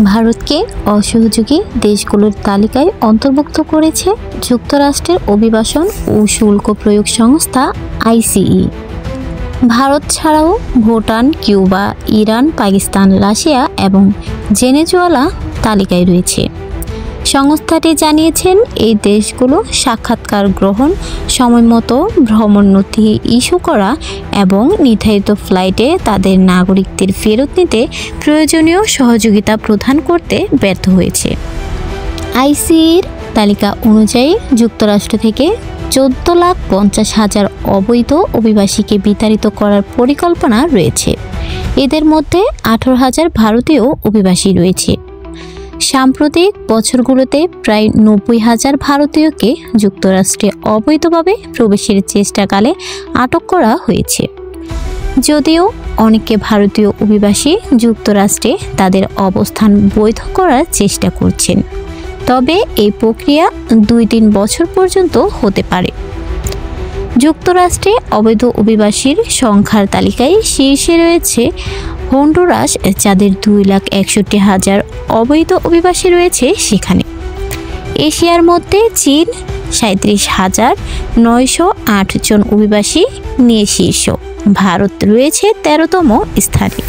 ভারতকে অসহযোগী দেশগুলোর তালিকায় অন্তর্ভুক্ত করেছে যুক্তরাষ্ট্রের অভিবাসন ও শুল্ক প্রয়োগ সংস্থা আইসিই। ভারত ছাড়াও Bhutan, Cuba, Iran, Pakistan, Russia এবং ভেনেজুয়েলা তালিকায় রয়েছে। সংস্থাটি জানিয়েছেন এই দেশগুলো সাক্ষাৎকার গ্রহণ, সময়মতো ভ্রমণ নথি ইস্যু করা এবং নির্ধারিত ফ্লাইটে তাদের নাগরিকদের ফেরত নিতে প্রয়োজনীয় সহযোগিতা প্রদান করতে ব্যর্থ হয়েছে। আইসিইর তালিকা অনুযায়ী যুক্তরাষ্ট্র থেকে 14,50,000 অবৈধ অভিবাসীকে বিতাড়িত করার পরিকল্পনা রয়েছে। এদের মধ্যে 18,000 ভারতীয় অভিবাসী রয়েছে। সাম্প্রতিক বছরগুলোতে প্রায় 90,000 ভারতীয়কে যুক্তরাষ্ট্রে অবৈধভাবে প্রবেশের চেষ্টাকালে আটক করা হয়েছে। যদিও অনেকে ভারতীয় অভিবাসী যুক্তরাষ্ট্রে তাদের অবস্থান বৈধ করার চেষ্টা করছেন, তবে এই প্রক্রিয়া 2-3 বছর পর্যন্ত হতে পারে। যুক্তরাষ্ট্রে অবৈধ অভিবাসীর সংখ্যার তালিকায় শীর্ষে রয়েছে হন্ডুরাস, যাদের 2,61,000 অবৈধ অভিবাসী রয়েছে সেখানে। এশিয়ার মধ্যে চীন 37,908 জন অভিবাসী নিয়ে শীর্ষ। ভারত রয়েছে 13তম স্থানে।